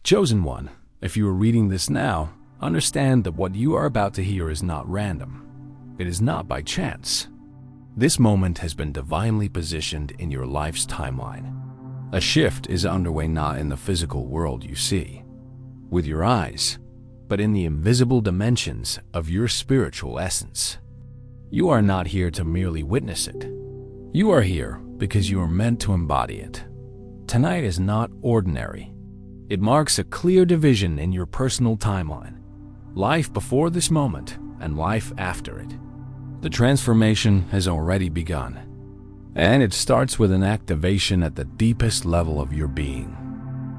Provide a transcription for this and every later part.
Chosen one, if you are reading this now, understand that what you are about to hear is not random. It is not by chance. This moment has been divinely positioned in your life's timeline. A shift is underway not in the physical world you see, with your eyes, but in the invisible dimensions of your spiritual essence. You are not here to merely witness it. You are here because you are meant to embody it. Tonight is not ordinary. It marks a clear division in your personal timeline. Life before this moment and life after it. The transformation has already begun, and it starts with an activation at the deepest level of your being.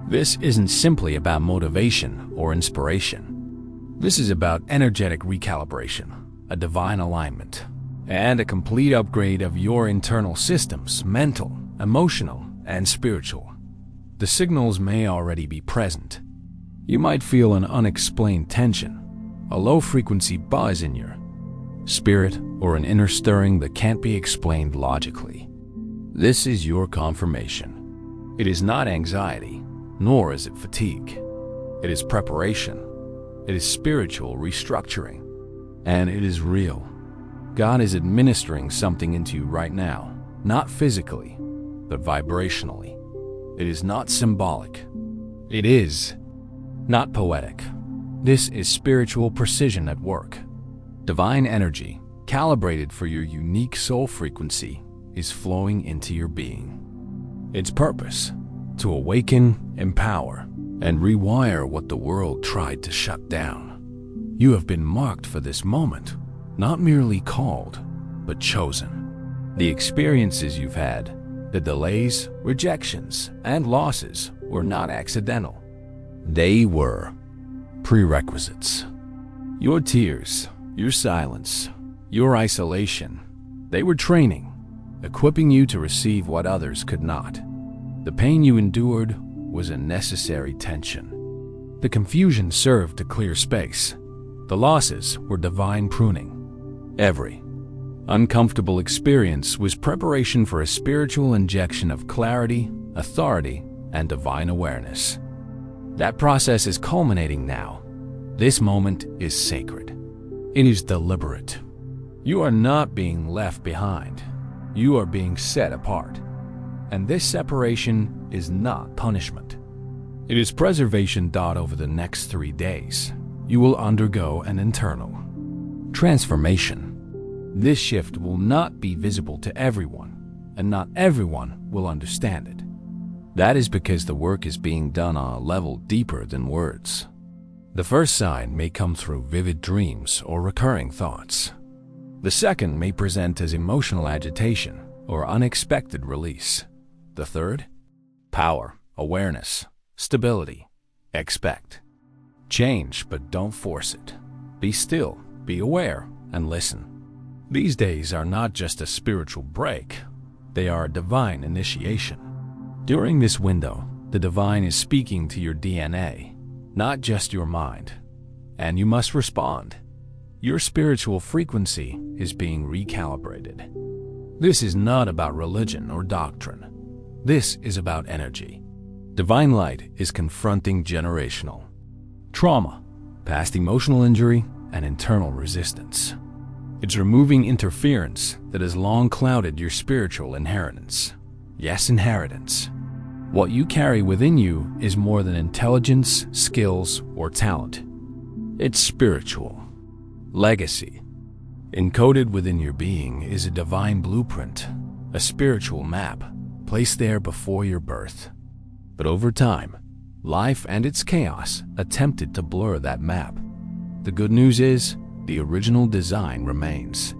This isn't simply about motivation or inspiration. This is about energetic recalibration, a divine alignment, and a complete upgrade of your internal systems, mental, emotional, and spiritual. The signals may already be present. You might feel an unexplained tension, a low-frequency buzz in your spirit, or an inner stirring that can't be explained logically. This is your confirmation. It is not anxiety, nor is it fatigue. It is preparation. It is spiritual restructuring. And it is real. God is administering something into you right now, not physically, but vibrationally. It is not symbolic. It is not poetic. This is spiritual precision at work. Divine energy, calibrated for your unique soul frequency, is flowing into your being. Its purpose: to awaken, empower, and rewire what the world tried to shut down. You have been marked for this moment, not merely called, but chosen. The experiences you've had, the delays, rejections, and losses were not accidental. They were prerequisites. Your tears, your silence, your isolation, they were training, equipping you to receive what others could not. The pain you endured was a necessary tension. The confusion served to clear space. The losses were divine pruning. Every uncomfortable experience was preparation for a spiritual injection of clarity, authority, and divine awareness. That process is culminating now. This moment is sacred. It is deliberate. You are not being left behind. You are being set apart. And this separation is not punishment. It is preservation. Over the next 3 days, you will undergo an internal transformation. This shift will not be visible to everyone, and not everyone will understand it. That is because the work is being done on a level deeper than words. The first sign may come through vivid dreams or recurring thoughts. The second may present as emotional agitation or unexpected release. The third? Power, awareness, stability. Expect change, but don't force it. Be still, be aware, and listen. These days are not just a spiritual break. They are a divine initiation. During this window, the divine is speaking to your DNA, not just your mind, and you must respond. Your spiritual frequency is being recalibrated. This is not about religion or doctrine. This is about energy. Divine light is confronting generational trauma, past emotional injury, and internal resistance. It's removing interference that has long clouded your spiritual inheritance. Yes, inheritance. What you carry within you is more than intelligence, skills, or talent. It's spiritual. Legacy. Encoded within your being is a divine blueprint, a spiritual map, placed there before your birth. But over time, life and its chaos attempted to blur that map. The good news is, the original design remains.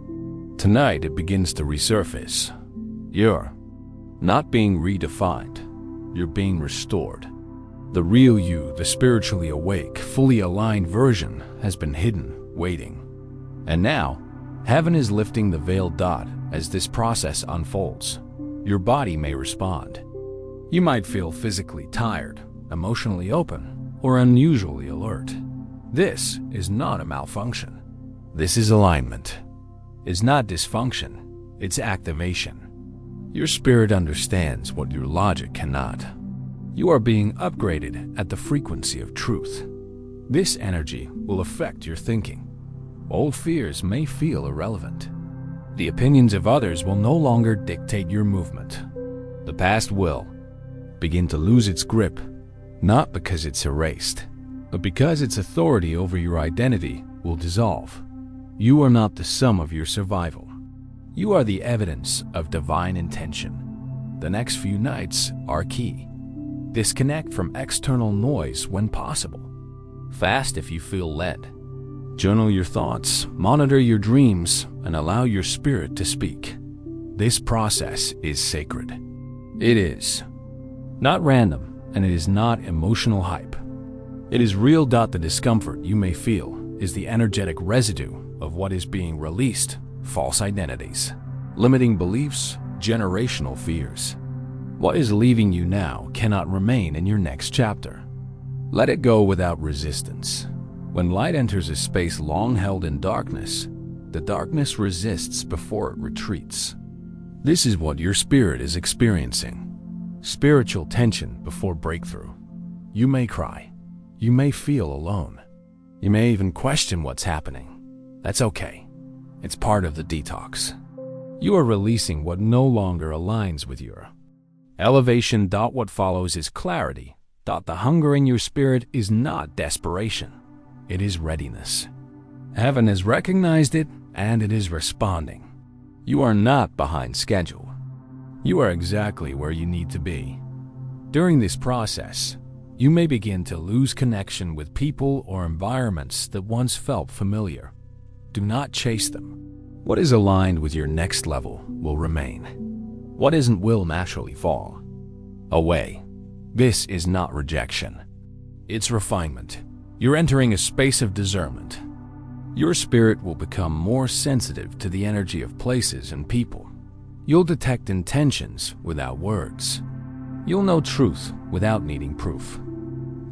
Tonight it begins to resurface. You're not being redefined. You're being restored. The real you, the spiritually awake, fully aligned version, has been hidden, waiting. And now, heaven is lifting the veiled dot as this process unfolds. Your body may respond. You might feel physically tired, emotionally open, or unusually alert. This is not a malfunction. This is alignment. It's not dysfunction, it's activation. Your spirit understands what your logic cannot. You are being upgraded at the frequency of truth. This energy will affect your thinking. Old fears may feel irrelevant. The opinions of others will no longer dictate your movement. The past will begin to lose its grip, not because it's erased, but because its authority over your identity will dissolve. You are not the sum of your survival. You are the evidence of divine intention. The next few nights are key. Disconnect from external noise when possible. Fast if you feel led. Journal your thoughts, monitor your dreams, and allow your spirit to speak. This process is sacred. It is not random, and it is not emotional hype. It is real. The discomfort you may feel is the energetic residue of what is being released: false identities, limiting beliefs, generational fears. What is leaving you now cannot remain in your next chapter. Let it go without resistance. When light enters a space long held in darkness, the darkness resists before it retreats. This is what your spirit is experiencing. Spiritual tension before breakthrough. You may cry. You may feel alone. You may even question what's happening. That's okay. It's part of the detox. You are releasing what no longer aligns with your elevation. What follows is clarity. The hunger in your spirit is not desperation. It is readiness. Heaven has recognized it, and it is responding. You are not behind schedule. You are exactly where you need to be. During this process, you may begin to lose connection with people or environments that once felt familiar. Do not chase them. What is aligned with your next level will remain. What isn't will naturally fall away. This is not rejection. It's refinement. You're entering a space of discernment. Your spirit will become more sensitive to the energy of places and people. You'll detect intentions without words. You'll know truth without needing proof.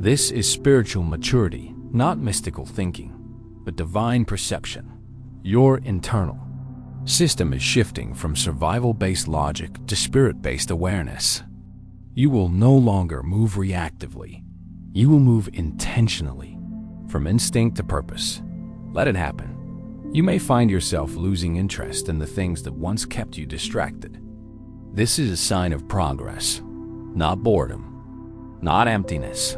This is spiritual maturity, not mystical thinking, but divine perception. Your internal system is shifting from survival-based logic to spirit-based awareness. You will no longer move reactively. You will move intentionally, from instinct to purpose. Let it happen. You may find yourself losing interest in the things that once kept you distracted. This is a sign of progress, not boredom, not emptiness,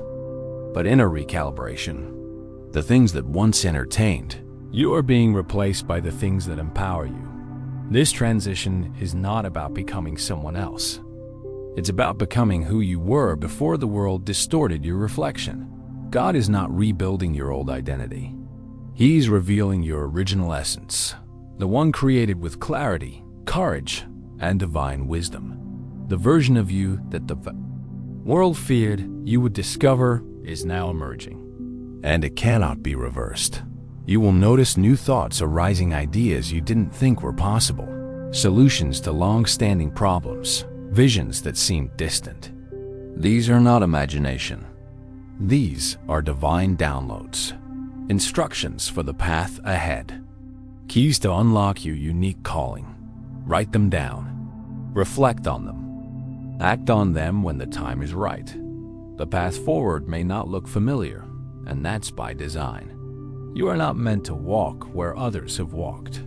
but inner recalibration. The things that once entertained, you are being replaced by the things that empower you. This transition is not about becoming someone else. It's about becoming who you were before the world distorted your reflection. God is not rebuilding your old identity. He's revealing your original essence, the one created with clarity, courage, and divine wisdom. The version of you that the world feared you would discover is now emerging, and it cannot be reversed. You will notice new thoughts arising, ideas you didn't think were possible, solutions to long-standing problems, visions that seemed distant. These are not imagination. These are divine downloads, instructions for the path ahead, keys to unlock your unique calling. Write them down, reflect on them, act on them when the time is right. The path forward may not look familiar, and that's by design. You are not meant to walk where others have walked.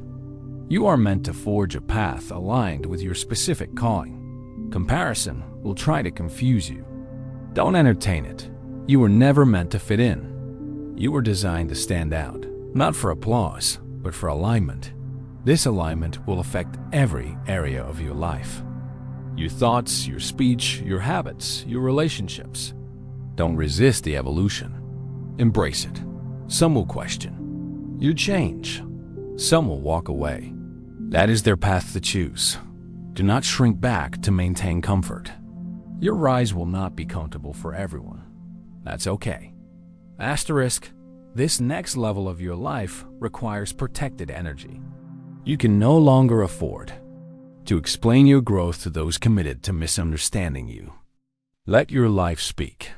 You are meant to forge a path aligned with your specific calling. Comparison will try to confuse you. Don't entertain it. You were never meant to fit in. You were designed to stand out, not for applause, but for alignment. This alignment will affect every area of your life. Your thoughts, your speech, your habits, your relationships. Don't resist the evolution. Embrace it. Some will question. You change. Some will walk away. That is their path to choose. Do not shrink back to maintain comfort. Your rise will not be comfortable for everyone. That's okay. Asterisk, this next level of your life requires protected energy. You can no longer afford to explain your growth to those committed to misunderstanding you. Let your life speak.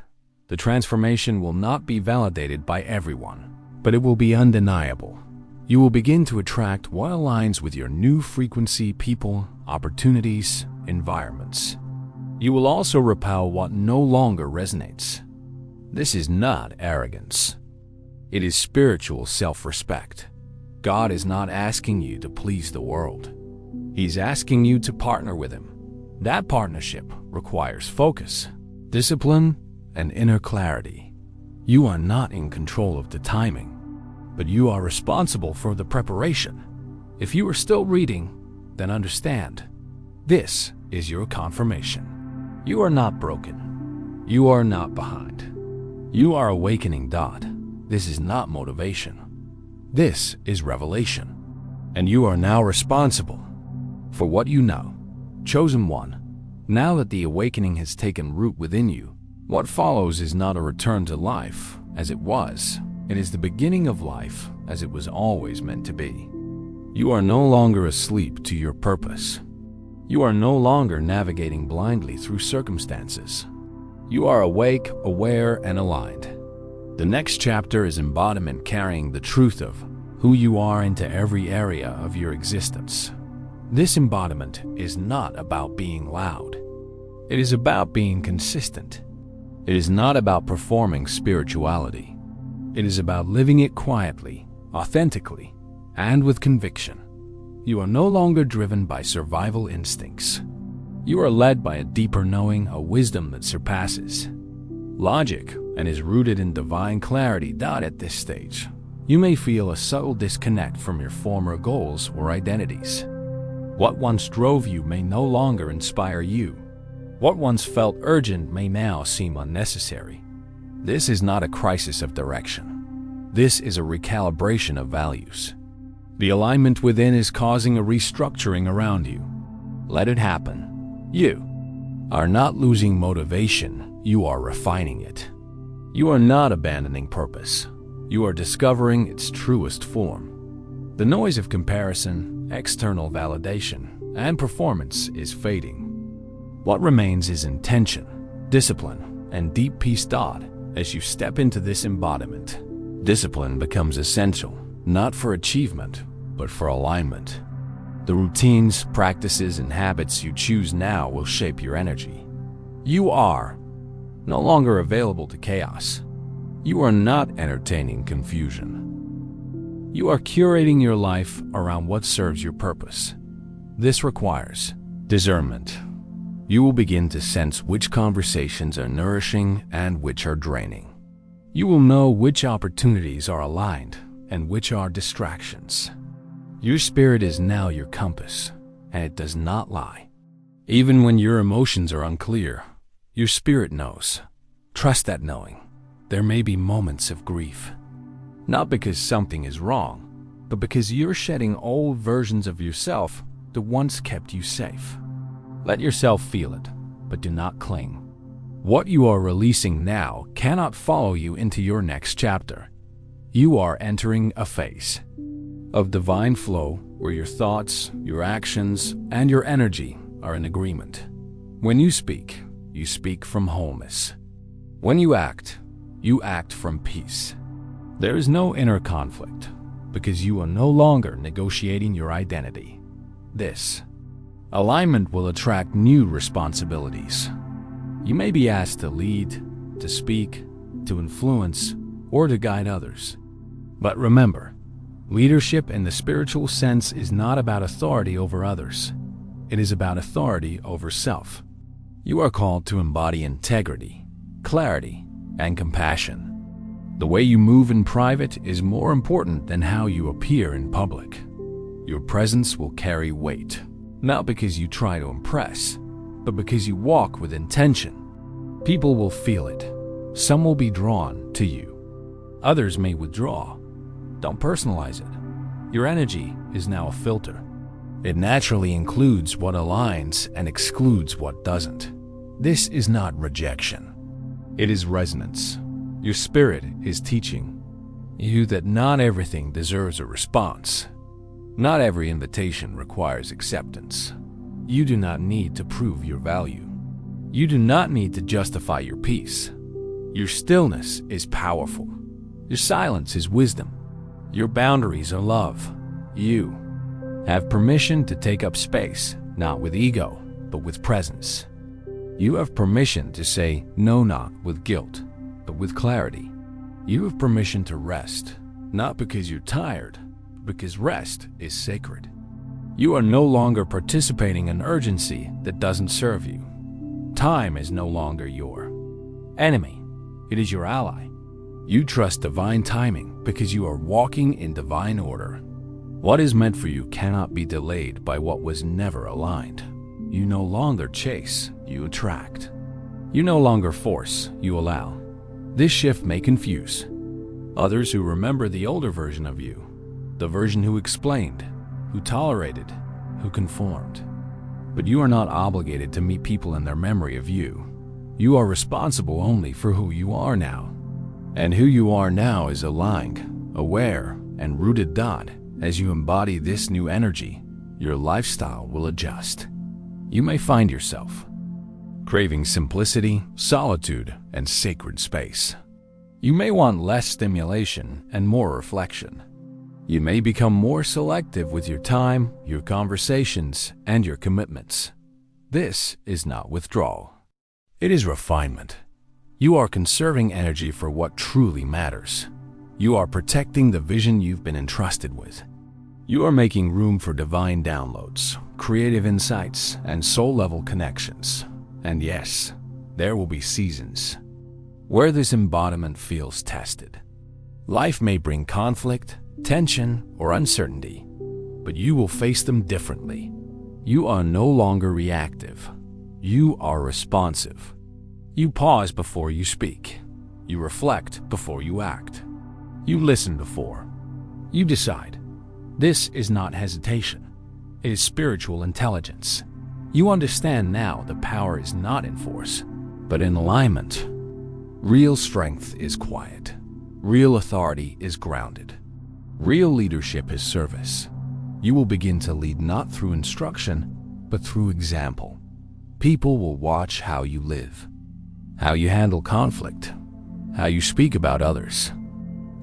The transformation will not be validated by everyone, but it will be undeniable. You will begin to attract what aligns with your new frequency: people, opportunities, environments. You will also repel what no longer resonates. This is not arrogance. It is spiritual self-respect. God is not asking you to please the world. He's asking you to partner with Him. That partnership requires focus, discipline, and inner clarity. You are not in control of the timing, but you are responsible for the preparation. If you are still reading, then understand, this is your confirmation. You are not broken. You are not behind. You are awakening. This is not motivation. This is revelation. And you are now responsible for what you know. Chosen one, now that the awakening has taken root within you, what follows is not a return to life as it was. It is the beginning of life as it was always meant to be. You are no longer asleep to your purpose. You are no longer navigating blindly through circumstances. You are awake, aware, and aligned. The next chapter is embodiment, carrying the truth of who you are into every area of your existence. This embodiment is not about being loud. It is about being consistent. It is not about performing spirituality. It is about living it quietly, authentically, and with conviction. You are no longer driven by survival instincts. You are led by a deeper knowing, a wisdom that surpasses logic and is rooted in divine clarity. At this stage, you may feel a subtle disconnect from your former goals or identities. What once drove you may no longer inspire you. What once felt urgent may now seem unnecessary. This is not a crisis of direction. This is a recalibration of values. The alignment within is causing a restructuring around you. Let it happen. You are not losing motivation, you are refining it. You are not abandoning purpose. You are discovering its truest form. The noise of comparison, external validation, and performance is fading. What remains is intention, discipline, and deep peace. As you step into this embodiment, discipline becomes essential, not for achievement, but for alignment. The routines, practices, and habits you choose now will shape your energy. You are no longer available to chaos. You are not entertaining confusion. You are curating your life around what serves your purpose. This requires discernment. You will begin to sense which conversations are nourishing and which are draining. You will know which opportunities are aligned and which are distractions. Your spirit is now your compass, and it does not lie. Even when your emotions are unclear, your spirit knows. Trust that knowing. There may be moments of grief, not because something is wrong, but because you're shedding old versions of yourself that once kept you safe. Let yourself feel it, but do not cling. What you are releasing now cannot follow you into your next chapter. You are entering a phase of divine flow where your thoughts, your actions, and your energy are in agreement. When you speak from wholeness. When you act from peace. There is no inner conflict because you are no longer negotiating your identity. This alignment will attract new responsibilities. You may be asked to lead, to speak, to influence, or to guide others. But remember, leadership in the spiritual sense is not about authority over others. It is about authority over self. You are called to embody integrity, clarity, and compassion. The way you move in private is more important than how you appear in public. Your presence will carry weight, not because you try to impress, but because you walk with intention. People will feel it. Some will be drawn to you. Others may withdraw. Don't personalize it. Your energy is now a filter. It naturally includes what aligns and excludes what doesn't. This is not rejection. It is resonance. Your spirit is teaching you that not everything deserves a response. Not every invitation requires acceptance. You do not need to prove your value. You do not need to justify your peace. Your stillness is powerful. Your silence is wisdom. Your boundaries are love. You have permission to take up space, not with ego, but with presence. You have permission to say no, not with guilt, but with clarity. You have permission to rest, not because you're tired, but because rest is sacred. You are no longer participating in urgency that doesn't serve you. Time is no longer your enemy. It is your ally. You trust divine timing because you are walking in divine order. What is meant for you cannot be delayed by what was never aligned. You no longer chase, you attract. You no longer force, you allow. This shift may confuse others who remember the older version of you, the version who explained, who tolerated, who conformed. But you are not obligated to meet people in their memory of you. You are responsible only for who you are now. And who you are now is aligned, aware, and rooted. As you embody this new energy, your lifestyle will adjust. You may find yourself craving simplicity, solitude, and sacred space. You may want less stimulation and more reflection. You may become more selective with your time, your conversations, and your commitments. This is not withdrawal. It is refinement. You are conserving energy for what truly matters. You are protecting the vision you've been entrusted with. You are making room for divine downloads, creative insights, and soul-level connections. And yes, there will be seasons where this embodiment feels tested. Life may bring conflict, tension, or uncertainty, but you will face them differently. You are no longer reactive. You are responsive. You pause before you speak. You reflect before you act. You listen before you decide. This is not hesitation. It is spiritual intelligence. You understand now the power is not in force, but in alignment. Real strength is quiet. Real authority is grounded. Real leadership is service. You will begin to lead not through instruction, but through example. People will watch how you live, how you handle conflict, how you speak about others,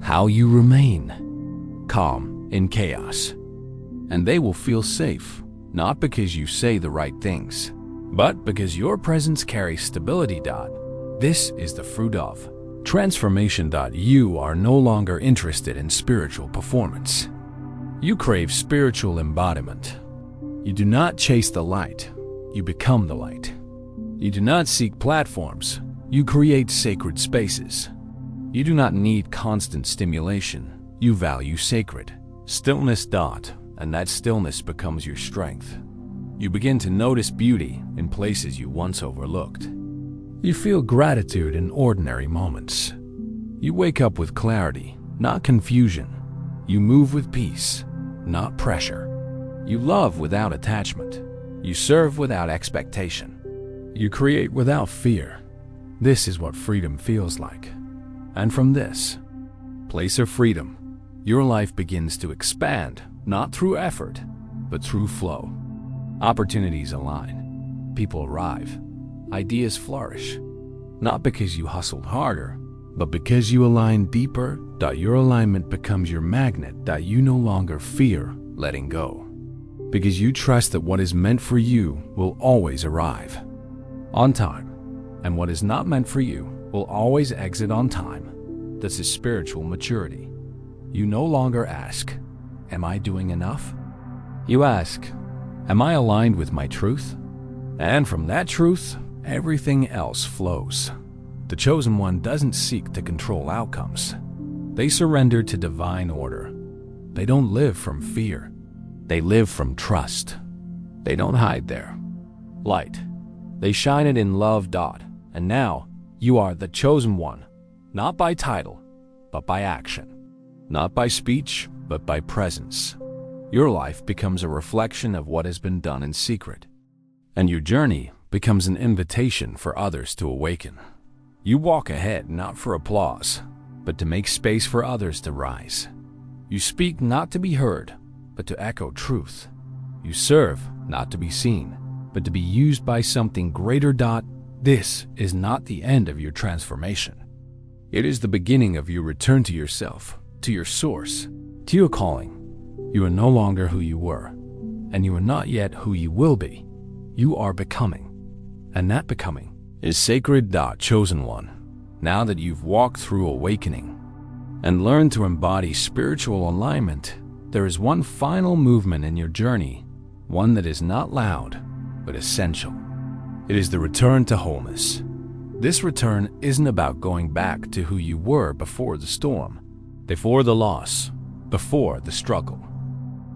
how you remain calm in chaos. And they will feel safe, not because you say the right things, but because your presence carries stability. This is the fruit of transformation. You are no longer interested in spiritual performance. You crave spiritual embodiment. You do not chase the light, you become the light. You do not seek platforms, you create sacred spaces. You do not need constant stimulation, you value sacred stillness. And that stillness becomes your strength. You begin to notice beauty in places you once overlooked. You feel gratitude in ordinary moments. You wake up with clarity, not confusion. You move with peace, not pressure. You love without attachment. You serve without expectation. You create without fear. This is what freedom feels like. And from this place of freedom, your life begins to expand, not through effort, but through flow. Opportunities align. People arrive. Ideas flourish. Not because you hustled harder, but because you align deeper. Your alignment becomes your magnet. You no longer fear letting go, because you trust that what is meant for you will always arrive on time, and what is not meant for you will always exit on time. This is spiritual maturity. You no longer ask, "Am I doing enough?" You ask, "Am I aligned with my truth?" And from that truth, everything else flows. The chosen one doesn't seek to control outcomes. They surrender to divine order. They don't live from fear. They live from trust. They don't hide their light. They shine it in love. And now, you are the chosen one, not by title, but by action. Not by speech, but by presence. Your life becomes a reflection of what has been done in secret, and your journey becomes an invitation for others to awaken. You walk ahead not for applause, but to make space for others to rise. You speak not to be heard, but to echo truth. You serve not to be seen, but to be used by something greater. This is not the end of your transformation. It is the beginning of your return to yourself, to your source, to your calling. You are no longer who you were, and you are not yet who you will be. You are becoming. And that becoming is sacred. Chosen one. Now that you've walked through awakening and learned to embody spiritual alignment, there is one final movement in your journey, one that is not loud, but essential. It is the return to wholeness. This return isn't about going back to who you were before the storm, before the loss, before the struggle.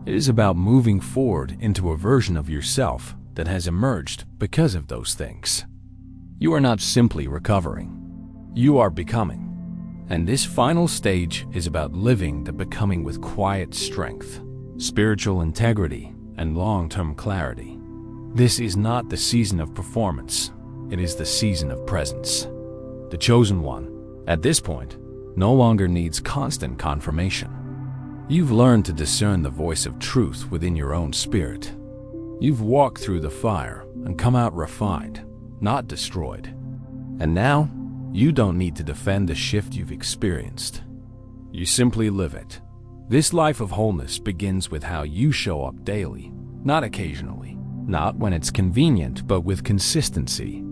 It is about moving forward into a version of yourself that has emerged because of those things. You are not simply recovering. You are becoming. And this final stage is about living the becoming with quiet strength, spiritual integrity, and long-term clarity. This is not the season of performance. It is the season of presence. The chosen one, at this point, no longer needs constant confirmation. You've learned to discern the voice of truth within your own spirit. You've walked through the fire and come out refined, not destroyed. And now, you don't need to defend the shift you've experienced. You simply live it. This life of wholeness begins with how you show up daily, not occasionally, not when it's convenient, but with consistency.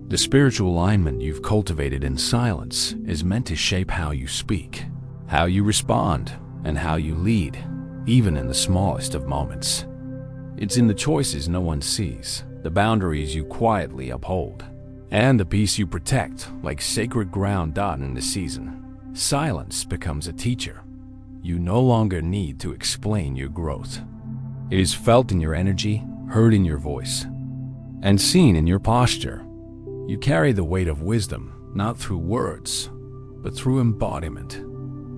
The spiritual alignment you've cultivated in silence is meant to shape how you speak, how you respond, and how you lead, even in the smallest of moments. It's in the choices no one sees, the boundaries you quietly uphold, and the peace you protect like sacred ground. In the season, silence becomes a teacher. You no longer need to explain your growth. It is felt in your energy, heard in your voice, and seen in your posture. You carry the weight of wisdom, not through words, but through embodiment.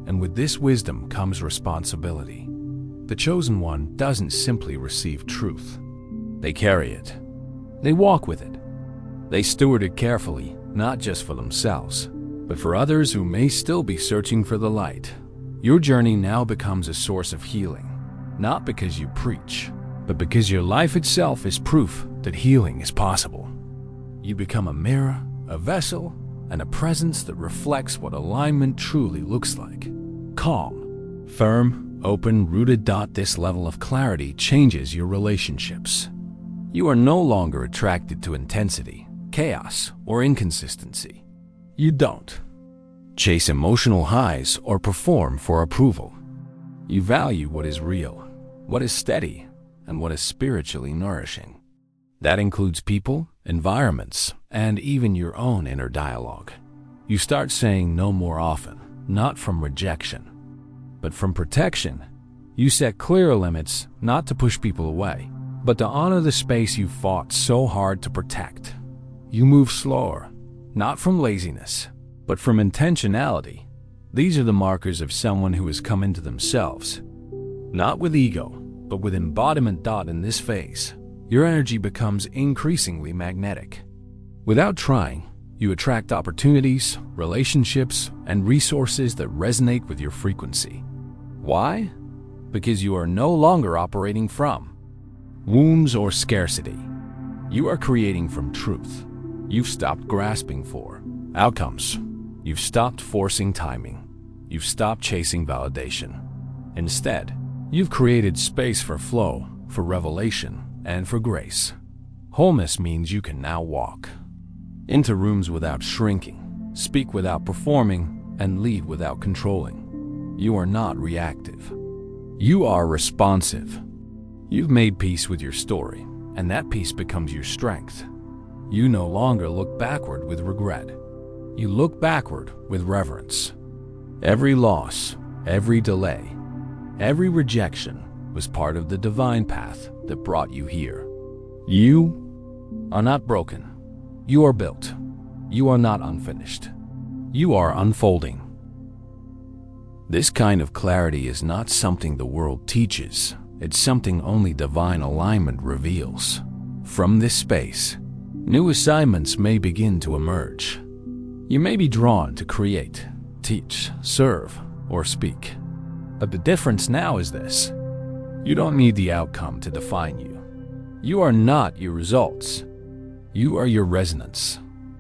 And with this wisdom comes responsibility. The chosen one doesn't simply receive truth. They carry it. They walk with it. They steward it carefully, not just for themselves, but for others who may still be searching for the light. Your journey now becomes a source of healing, not because you preach, but because your life itself is proof that healing is possible. You become a mirror, a vessel, and a presence that reflects what alignment truly looks like. Calm, firm, open, rooted. This level of clarity changes your relationships. You are no longer attracted to intensity, chaos, or inconsistency. You don't chase emotional highs or perform for approval. You value what is real, what is steady, and what is spiritually nourishing. That includes people, environments, and even your own inner dialogue. You start saying no more often, not from rejection, but from protection. You set clear limits, not to push people away, but to honor the space you fought so hard to protect. You move slower, not from laziness, but from intentionality. These are the markers of someone who has come into themselves, not with ego, but with embodiment. In this phase, your energy becomes increasingly magnetic. Without trying, you attract opportunities, relationships, and resources that resonate with your frequency. Why? Because you are no longer operating from wounds or scarcity. You are creating from truth. You've stopped grasping for outcomes. You've stopped forcing timing. You've stopped chasing validation. Instead, you've created space for flow, for revelation, and for grace. Wholeness means you can now walk into rooms without shrinking, speak without performing, and lead without controlling. You are not reactive. You are responsive. You've made peace with your story, and that peace becomes your strength. You no longer look backward with regret. You look backward with reverence. Every loss, every delay, every rejection was part of the divine path that brought you here. You are not broken. You are built. You are not unfinished. You are unfolding. This kind of clarity is not something the world teaches. It's something only divine alignment reveals. From this space, new assignments may begin to emerge. You may be drawn to create, teach, serve, or speak. But the difference now is this: you don't need the outcome to define you. You are not your results. You are your resonance.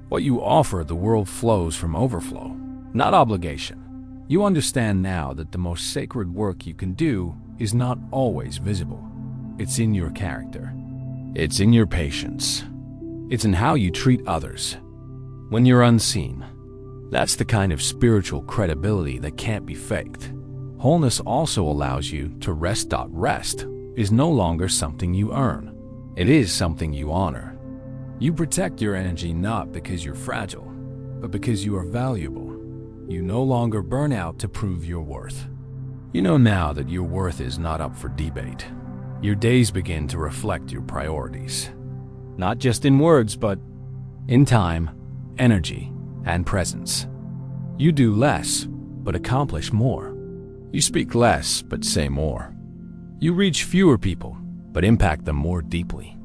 What you offer the world flows from overflow, not obligation. You understand now that the most sacred work you can do is not always visible. It's in your character. It's in your patience. It's in how you treat others. When you're unseen, that's the kind of spiritual credibility that can't be faked. Wholeness also allows you to rest. Rest is no longer something you earn. It is something you honor. You protect your energy not because you're fragile, but because you are valuable. You no longer burn out to prove your worth. You know now that your worth is not up for debate. Your days begin to reflect your priorities. Not just in words, but in time, energy, and presence. You do less, but accomplish more. You speak less, but say more. You reach fewer people, but impact them more deeply.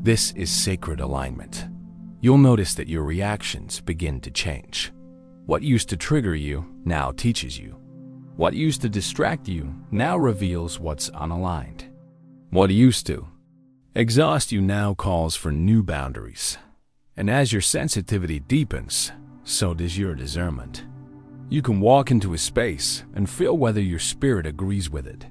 This is sacred alignment. You'll notice that your reactions begin to change. What used to trigger you now teaches you. What used to distract you now reveals what's unaligned. What used to exhaust you now calls for new boundaries. And as your sensitivity deepens, so does your discernment. You can walk into a space and feel whether your spirit agrees with it.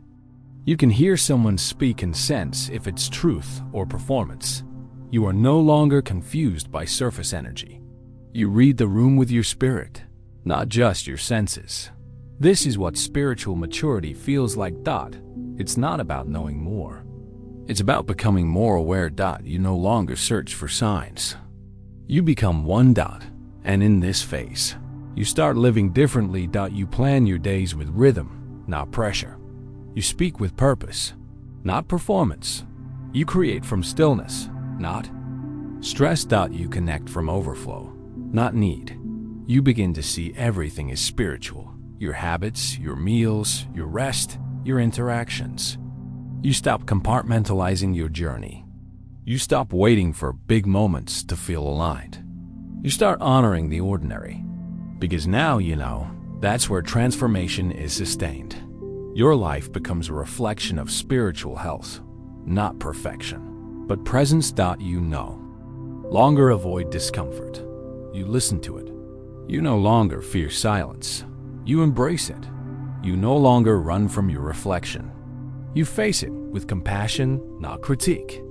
You can hear someone speak and sense if it's truth or performance. You are no longer confused by surface energy. You read the room with your spirit, not just your senses. This is what spiritual maturity feels like. It's not about knowing more. It's about becoming more aware. You no longer search for signs. You become one. And in this phase, you start living differently. You plan your days with rhythm, not pressure. You speak with purpose, not performance. You create from stillness, not stress. You connect from overflow, not need. You begin to see everything as spiritual. Your habits, your meals, your rest, your interactions. You stop compartmentalizing your journey. You stop waiting for big moments to feel aligned. You start honoring the ordinary. Because now you know that's where transformation is sustained. Your life becomes a reflection of spiritual health, not perfection, but presence. You no longer avoid discomfort. You listen to it. You no longer fear silence. You embrace it. You no longer run from your reflection. You face it with compassion, not critique.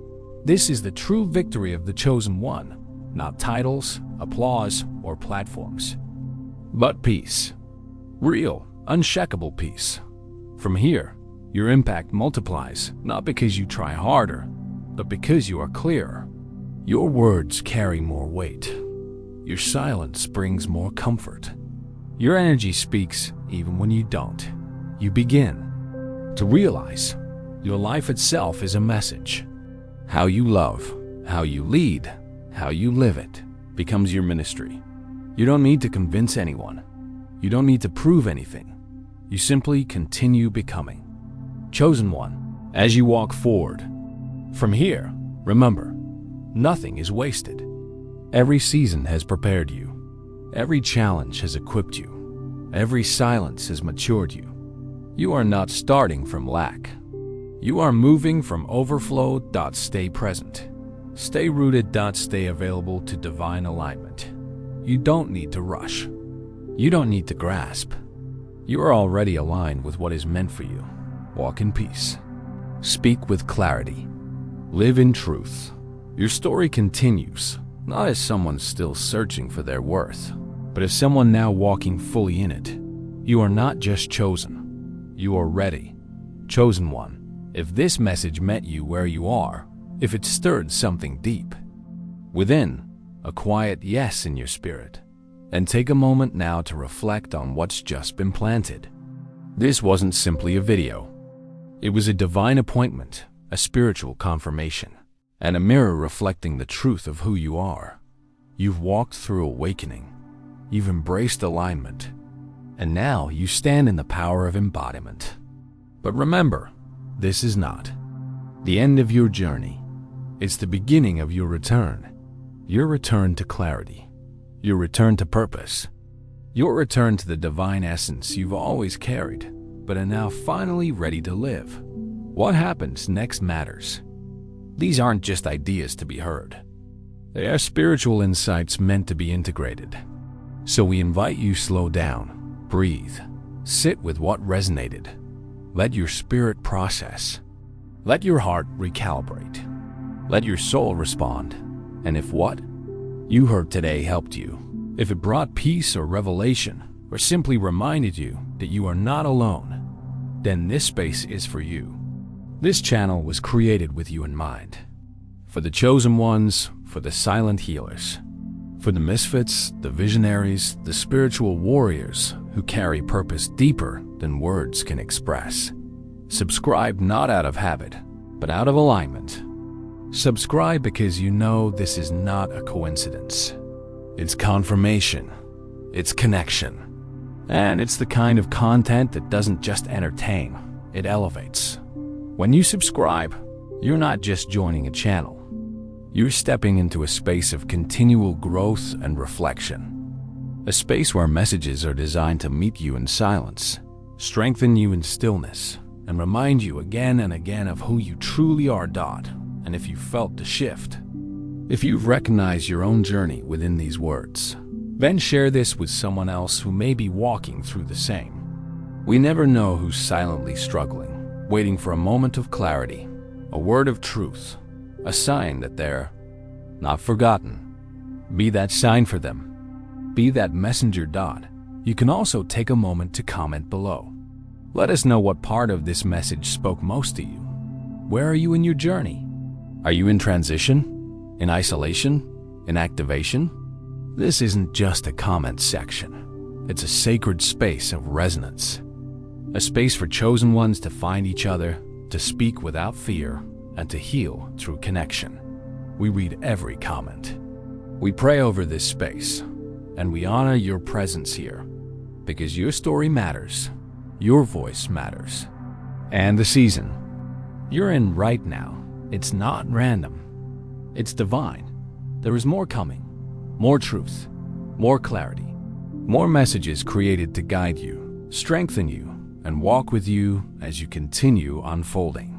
This is the true victory of the chosen one, not titles, applause, or platforms, but peace. Real, unshakable peace. From here, your impact multiplies, not because you try harder, but because you are clearer. Your words carry more weight. Your silence brings more comfort. Your energy speaks even when you don't. You begin to realize your life itself is a message. How you love, how you lead, how you live it becomes your ministry. You don't need to convince anyone. You don't need to prove anything. You simply continue becoming. Chosen one, as you walk forward. From here, remember, nothing is wasted. Every season has prepared you. Every challenge has equipped you. Every silence has matured you. You are not starting from lack. You are moving from overflow. Stay present. Stay rooted. Stay available to divine alignment. You don't need to rush. You don't need to grasp. You are already aligned with what is meant for you. Walk in peace. Speak with clarity. Live in truth. Your story continues, not as someone still searching for their worth, but as someone now walking fully in it. You are not just chosen. You are ready. Chosen one. If this message met you where you are, if it stirred something deep within, a quiet yes in your spirit, and take a moment now to reflect on what's just been planted. This wasn't simply a video. It was a divine appointment, a spiritual confirmation, and a mirror reflecting the truth of who you are. You've walked through awakening. You've embraced alignment. And now you stand in the power of embodiment. But remember, this is not the end of your journey. It's the beginning of your return. Your return to clarity. Your return to purpose. Your return to the divine essence you've always carried, but are now finally ready to live. What happens next matters. These aren't just ideas to be heard. They are spiritual insights meant to be integrated. So we invite you slow down, breathe, sit with what resonated. Let your spirit process. Let your heart recalibrate. Let your soul respond. And if what you heard today helped you, if it brought peace or revelation, or simply reminded you that you are not alone, then this space is for you. This channel was created with you in mind. For the chosen ones, for the silent healers, for the misfits, the visionaries, the spiritual warriors who carry purpose deeper than words can express. Subscribe not out of habit, but out of alignment. Subscribe because you know this is not a coincidence. It's confirmation. It's connection. And it's the kind of content that doesn't just entertain, it elevates. When you subscribe, you're not just joining a channel. You're stepping into a space of continual growth and reflection. A space where messages are designed to meet you in silence, strengthen you in stillness, and remind you again and again of who you truly are. And if you felt the shift, if you've recognized your own journey within these words, then share this with someone else who may be walking through the same. We never know who's silently struggling, waiting for a moment of clarity, a word of truth, a sign that they're not forgotten. Be that sign for them. Be that messenger. You can also take a moment to comment below. Let us know what part of this message spoke most to you. Where are you in your journey? Are you in transition? In isolation? In activation? This isn't just a comment section. It's a sacred space of resonance. A space for chosen ones to find each other, to speak without fear, and to heal through connection. We read every comment. We pray over this space, and we honor your presence here, because your story matters, your voice matters. And the season you're in right now, it's not random. It's divine. There is more coming, more truth, more clarity, more messages created to guide you, strengthen you, and walk with you as you continue unfolding.